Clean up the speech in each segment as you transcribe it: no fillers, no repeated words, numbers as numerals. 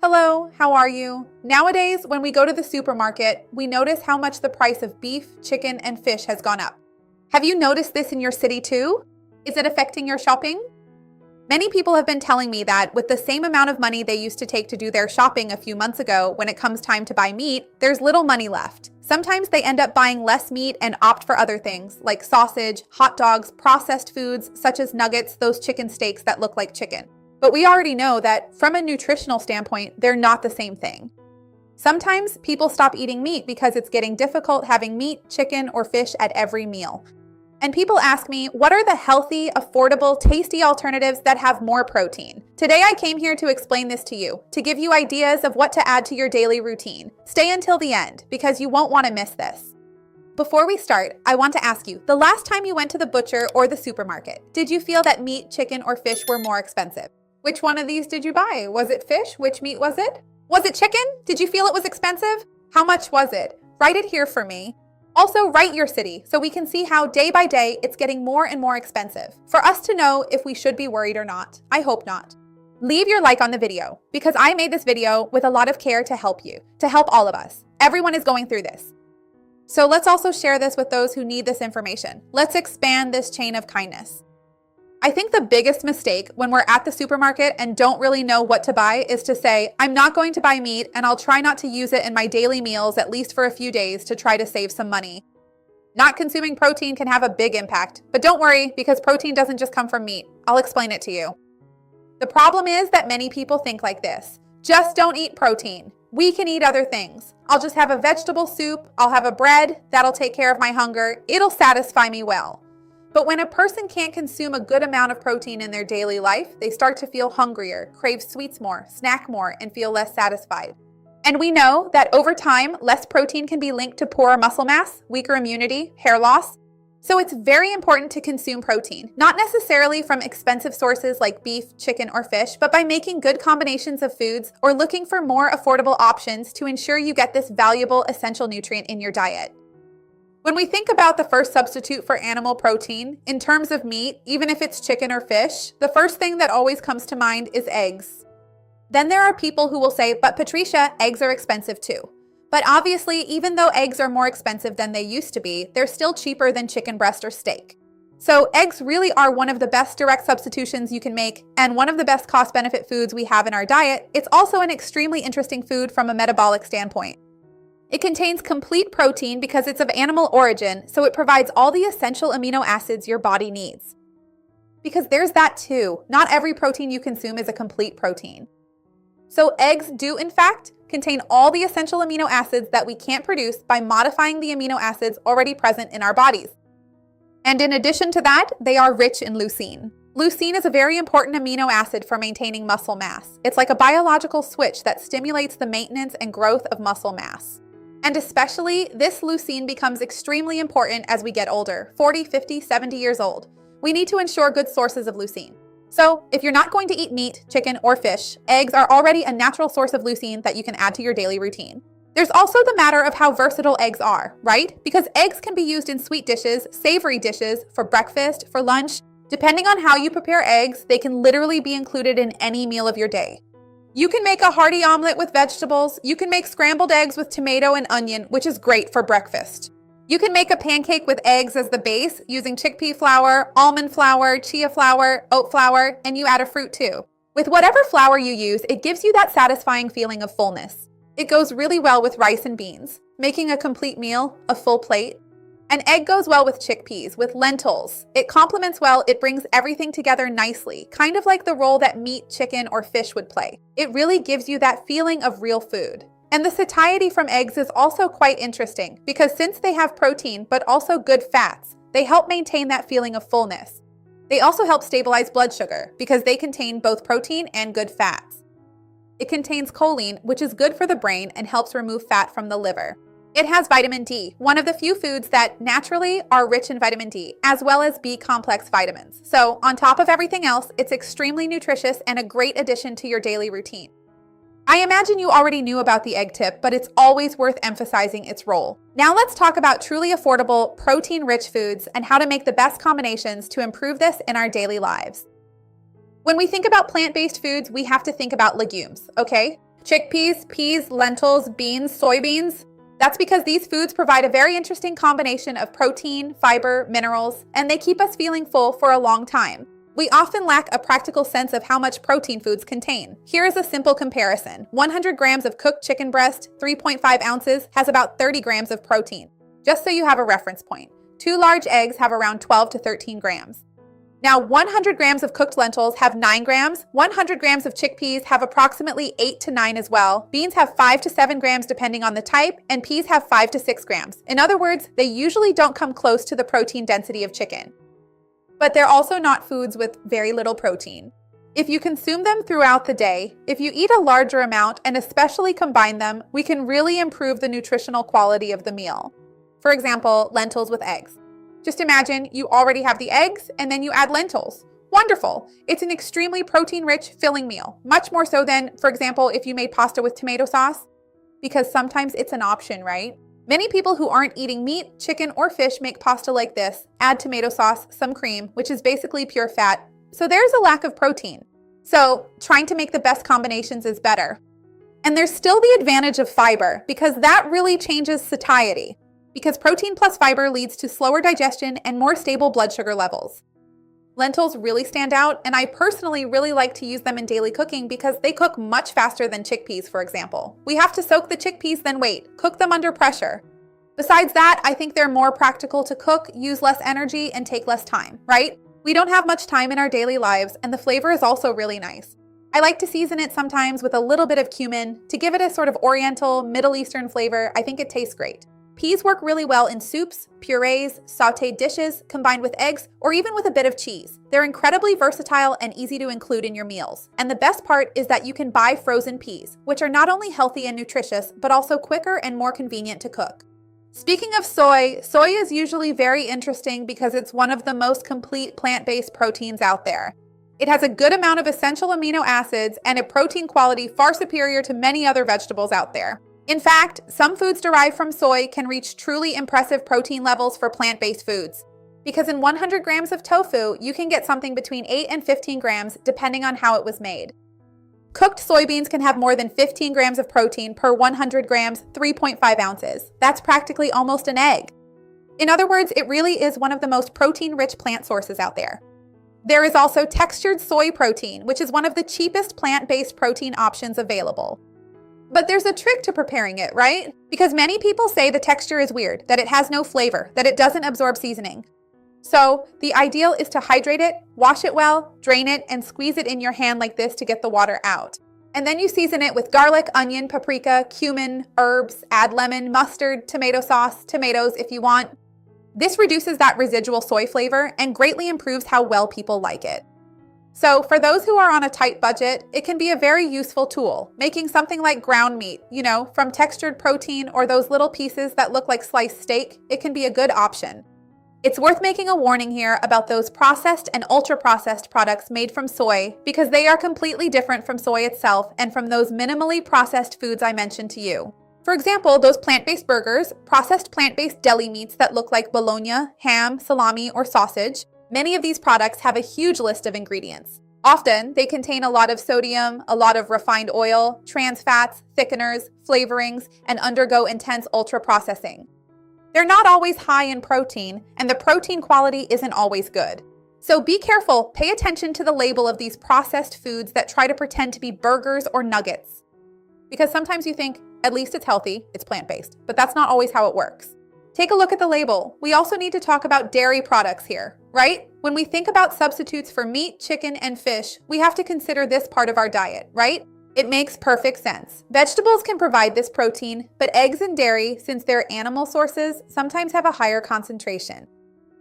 Hello, how are you? Nowadays, when we go to the supermarket, we notice how much the price of beef, chicken, and fish has gone up. Have you noticed this in your city too? Is it affecting your shopping? Many people have been telling me that with the same amount of money they used to take to do their shopping a few months ago, when it comes time to buy meat, there's little money left. Sometimes they end up buying less meat and opt for other things like sausage, hot dogs, processed foods such as nuggets, those chicken steaks that look like chicken. But we already know that from a nutritional standpoint, they're not the same thing. Sometimes people stop eating meat because it's getting difficult having meat, chicken, or fish at every meal. And people ask me, what are the healthy, affordable, tasty alternatives that have more protein? Today I came here to explain this to you, to give you ideas of what to add to your daily routine. Stay until the end, because you won't want to miss this. Before we start, I want to ask you, the last time you went to the butcher or the supermarket, did you feel that meat, chicken, or fish were more expensive? Which one of these did you buy? Was it fish? Which meat was it? Was it chicken? Did you feel it was expensive? How much was it? Write it here for me. Also, write your city so we can see how day by day it's getting more and more expensive, for us to know if we should be worried or not. I hope not. Leave your like on the video, because I made this video with a lot of care to help you, to help all of us. Everyone is going through this. So let's also share this with those who need this information. Let's expand this chain of kindness. I think the biggest mistake when we're at the supermarket and don't really know what to buy is to say, I'm not going to buy meat and I'll try not to use it in my daily meals at least for a few days to try to save some money. Not consuming protein can have a big impact, but don't worry because protein doesn't just come from meat. I'll explain it to you. The problem is that many people think like this. Just don't eat protein. We can eat other things. I'll just have a vegetable soup. I'll have a bread. That'll take care of my hunger. It'll satisfy me well. But when a person can't consume a good amount of protein in their daily life, they start to feel hungrier, crave sweets more, snack more, and feel less satisfied. And we know that over time, less protein can be linked to poorer muscle mass, weaker immunity, hair loss. So it's very important to consume protein, not necessarily from expensive sources like beef, chicken, or fish, but by making good combinations of foods or looking for more affordable options to ensure you get this valuable essential nutrient in your diet. When we think about the first substitute for animal protein, in terms of meat, even if it's chicken or fish, the first thing that always comes to mind is eggs. Then there are people who will say, but Patricia, eggs are expensive too. But obviously, even though eggs are more expensive than they used to be, they're still cheaper than chicken breast or steak. So eggs really are one of the best direct substitutions you can make and one of the best cost-benefit foods we have in our diet. It's also an extremely interesting food from a metabolic standpoint. It contains complete protein because it's of animal origin, so it provides all the essential amino acids your body needs. Because there's that too. Not every protein you consume is a complete protein. So eggs do, in fact, contain all the essential amino acids that we can't produce by modifying the amino acids already present in our bodies. And in addition to that, they are rich in leucine. Leucine is a very important amino acid for maintaining muscle mass. It's like a biological switch that stimulates the maintenance and growth of muscle mass. And especially, this leucine becomes extremely important as we get older, 40, 50, 70 years old. We need to ensure good sources of leucine. So, if you're not going to eat meat, chicken, or fish, eggs are already a natural source of leucine that you can add to your daily routine. There's also the matter of how versatile eggs are, right? Because eggs can be used in sweet dishes, savory dishes, for breakfast, for lunch. Depending on how you prepare eggs, they can literally be included in any meal of your day. You can make a hearty omelet with vegetables. You can make scrambled eggs with tomato and onion, which is great for breakfast. You can make a pancake with eggs as the base using chickpea flour, almond flour, chia flour, oat flour, and you add a fruit too. With whatever flour you use, it gives you that satisfying feeling of fullness. It goes really well with rice and beans, making a complete meal, a full plate. An egg goes well with chickpeas, with lentils. It complements well, it brings everything together nicely, kind of like the role that meat, chicken, or fish would play. It really gives you that feeling of real food. And the satiety from eggs is also quite interesting because since they have protein but also good fats, they help maintain that feeling of fullness. They also help stabilize blood sugar because they contain both protein and good fats. It contains choline, which is good for the brain and helps remove fat from the liver. It has vitamin D, one of the few foods that naturally are rich in vitamin D, as well as B-complex vitamins. So on top of everything else, it's extremely nutritious and a great addition to your daily routine. I imagine you already knew about the egg tip, but it's always worth emphasizing its role. Now let's talk about truly affordable, protein-rich foods and how to make the best combinations to improve this in our daily lives. When we think about plant-based foods, we have to think about legumes, okay? Chickpeas, peas, lentils, beans, soybeans. That's because these foods provide a very interesting combination of protein, fiber, minerals, and they keep us feeling full for a long time. We often lack a practical sense of how much protein foods contain. Here is a simple comparison. 100 grams of cooked chicken breast, 3.5 ounces, has about 30 grams of protein. Just so you have a reference point. 2 large eggs have around 12 to 13 grams. Now, 100 grams of cooked lentils have 9 grams, 100 grams of chickpeas have approximately 8 to 9 as well, beans have 5 to 7 grams depending on the type, and peas have 5 to 6 grams. In other words, they usually don't come close to the protein density of chicken. But they're also not foods with very little protein. If you consume them throughout the day, if you eat a larger amount and especially combine them, we can really improve the nutritional quality of the meal. For example, lentils with eggs. Just imagine you already have the eggs and then you add lentils. Wonderful! It's an extremely protein-rich, filling meal. Much more so than, for example, if you made pasta with tomato sauce, because sometimes it's an option, right? Many people who aren't eating meat, chicken, or fish make pasta like this, add tomato sauce, some cream, which is basically pure fat. So there's a lack of protein. So trying to make the best combinations is better. And there's still the advantage of fiber, because that really changes satiety. Because protein plus fiber leads to slower digestion and more stable blood sugar levels. Lentils really stand out, and I personally really like to use them in daily cooking because they cook much faster than chickpeas, for example. We have to soak the chickpeas, then wait, cook them under pressure. Besides that, I think they're more practical to cook, use less energy, and take less time, right? We don't have much time in our daily lives, and the flavor is also really nice. I like to season it sometimes with a little bit of cumin to give it a sort of Oriental, Middle Eastern flavor. I think it tastes great. Peas work really well in soups, purees, sautéed dishes, combined with eggs, or even with a bit of cheese. They're incredibly versatile and easy to include in your meals. And the best part is that you can buy frozen peas, which are not only healthy and nutritious, but also quicker and more convenient to cook. Speaking of soy is usually very interesting because it's one of the most complete plant-based proteins out there. It has a good amount of essential amino acids and a protein quality far superior to many other vegetables out there. In fact, some foods derived from soy can reach truly impressive protein levels for plant-based foods. Because in 100 grams of tofu, you can get something between 8 and 15 grams depending on how it was made. Cooked soybeans can have more than 15 grams of protein per 100 grams, 3.5 ounces. That's practically almost an egg. In other words, it really is one of the most protein-rich plant sources out there. There is also textured soy protein, which is one of the cheapest plant-based protein options available. But there's a trick to preparing it, right? Because many people say the texture is weird, that it has no flavor, that it doesn't absorb seasoning. So the ideal is to hydrate it, wash it well, drain it, and squeeze it in your hand like this to get the water out. And then you season it with garlic, onion, paprika, cumin, herbs, add lemon, mustard, tomato sauce, tomatoes if you want. This reduces that residual soy flavor and greatly improves how well people like it. So for those who are on a tight budget, it can be a very useful tool. Making something like ground meat, from textured protein or those little pieces that look like sliced steak, it can be a good option. It's worth making a warning here about those processed and ultra-processed products made from soy because they are completely different from soy itself and from those minimally processed foods I mentioned to you. For example, those plant-based burgers, processed plant-based deli meats that look like bologna, ham, salami, or sausage. Many of these products have a huge list of ingredients. Often, they contain a lot of sodium, a lot of refined oil, trans fats, thickeners, flavorings, and undergo intense ultra-processing. They're not always high in protein, and the protein quality isn't always good. So be careful, pay attention to the label of these processed foods that try to pretend to be burgers or nuggets. Because sometimes you think, at least it's healthy, it's plant-based, but that's not always how it works. Take a look at the label. We also need to talk about dairy products here, right? When we think about substitutes for meat, chicken, and fish, we have to consider this part of our diet, right? It makes perfect sense. Vegetables can provide this protein, but eggs and dairy, since they're animal sources, sometimes have a higher concentration.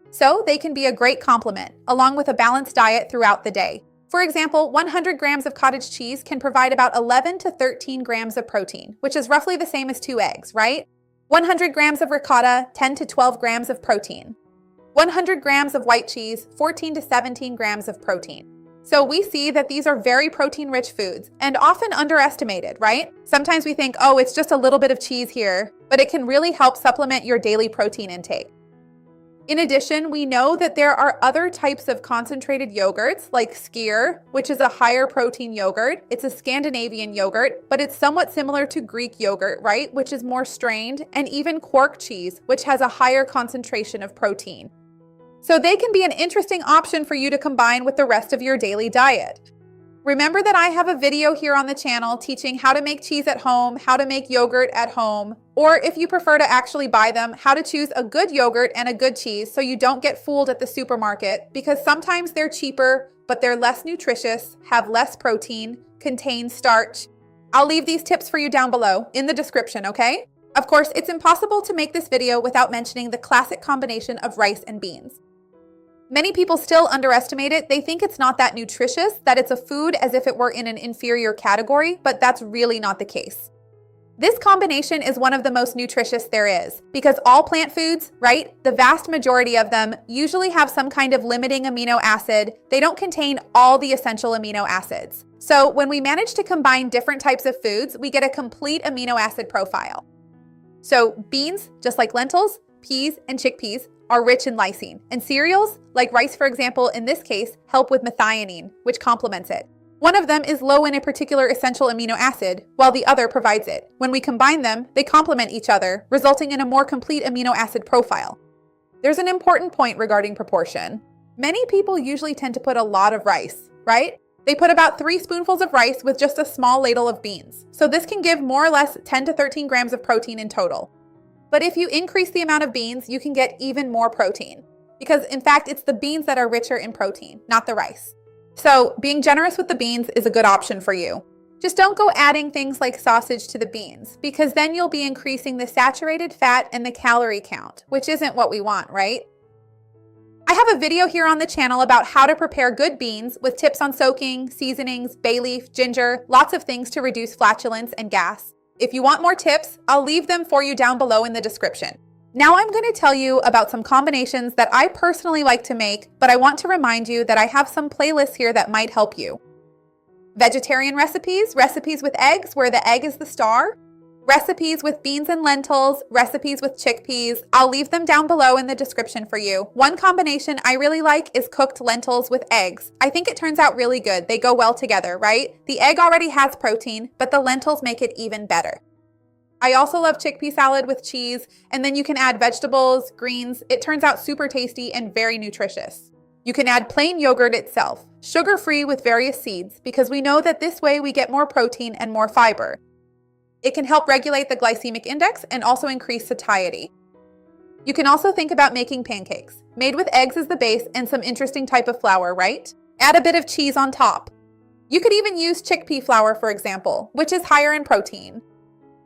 So they can be a great complement, along with a balanced diet throughout the day. For example, 100 grams of cottage cheese can provide about 11 to 13 grams of protein, which is roughly the same as 2 eggs, right? 100 grams of ricotta, 10 to 12 grams of protein. 100 grams of white cheese, 14 to 17 grams of protein. So we see that these are very protein-rich foods and often underestimated, right? Sometimes we think, oh, it's just a little bit of cheese here, but it can really help supplement your daily protein intake. In addition, we know that there are other types of concentrated yogurts like skyr, which is a higher protein yogurt. It's a Scandinavian yogurt, but it's somewhat similar to Greek yogurt, right? Which is more strained, and even quark cheese, which has a higher concentration of protein. So they can be an interesting option for you to combine with the rest of your daily diet. Remember that I have a video here on the channel teaching how to make cheese at home, how to make yogurt at home, or if you prefer to actually buy them, how to choose a good yogurt and a good cheese so you don't get fooled at the supermarket, because sometimes they're cheaper, but they're less nutritious, have less protein, contain starch. I'll leave these tips for you down below in the description, okay? Of course, it's impossible to make this video without mentioning the classic combination of rice and beans. Many people still underestimate it. They think it's not that nutritious, that it's a food as if it were in an inferior category, but that's really not the case. This combination is one of the most nutritious there is, because all plant foods, right, the vast majority of them usually have some kind of limiting amino acid. They don't contain all the essential amino acids. So when we manage to combine different types of foods, we get a complete amino acid profile. So beans, just like lentils, peas, and chickpeas, are rich in lysine, and cereals, like rice for example, in this case, help with methionine, which complements it. One of them is low in a particular essential amino acid, while the other provides it. When we combine them, they complement each other, resulting in a more complete amino acid profile. There's an important point regarding proportion. Many people usually tend to put a lot of rice, right? They put about 3 spoonfuls of rice with just a small ladle of beans. So this can give more or less 10 to 13 grams of protein in total. But if you increase the amount of beans, you can get even more protein. Because in fact, it's the beans that are richer in protein, not the rice. So being generous with the beans is a good option for you. Just don't go adding things like sausage to the beans, because then you'll be increasing the saturated fat and the calorie count, which isn't what we want, right? I have a video here on the channel about how to prepare good beans with tips on soaking, seasonings, bay leaf, ginger, lots of things to reduce flatulence and gas. If you want more tips, I'll leave them for you down below in the description. Now I'm going to tell you about some combinations that I personally like to make, but I want to remind you that I have some playlists here that might help you. Vegetarian recipes, recipes with eggs where the egg is the star, recipes with beans and lentils, recipes with chickpeas. I'll leave them down below in the description for you. One combination I really like is cooked lentils with eggs. I think it turns out really good. They go well together, right? The egg already has protein, but the lentils make it even better. I also love chickpea salad with cheese, and then you can add vegetables, greens. It turns out super tasty and very nutritious. You can add plain yogurt itself, sugar-free with various seeds, because we know that this way we get more protein and more fiber. It can help regulate the glycemic index and also increase satiety. You can also think about making pancakes, made with eggs as the base and some interesting type of flour, right? Add a bit of cheese on top. You could even use chickpea flour, for example, which is higher in protein.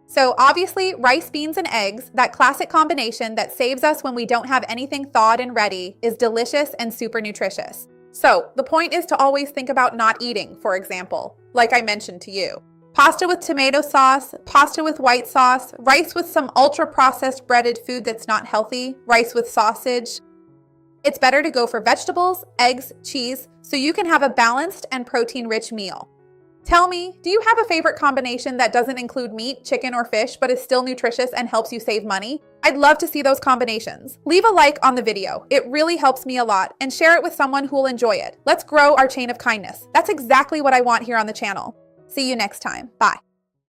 So obviously, rice, beans, and eggs, that classic combination that saves us when we don't have anything thawed and ready, is delicious and super nutritious. So the point is to always think about not eating, for example, like I mentioned to you. Pasta with tomato sauce, pasta with white sauce, rice with some ultra-processed breaded food that's not healthy, rice with sausage. It's better to go for vegetables, eggs, cheese, so you can have a balanced and protein-rich meal. Tell me, do you have a favorite combination that doesn't include meat, chicken, or fish, but is still nutritious and helps you save money? I'd love to see those combinations. Leave a like on the video. It really helps me a lot, and share it with someone who will enjoy it. Let's grow our chain of kindness. That's exactly what I want here on the channel. See you next time. Bye.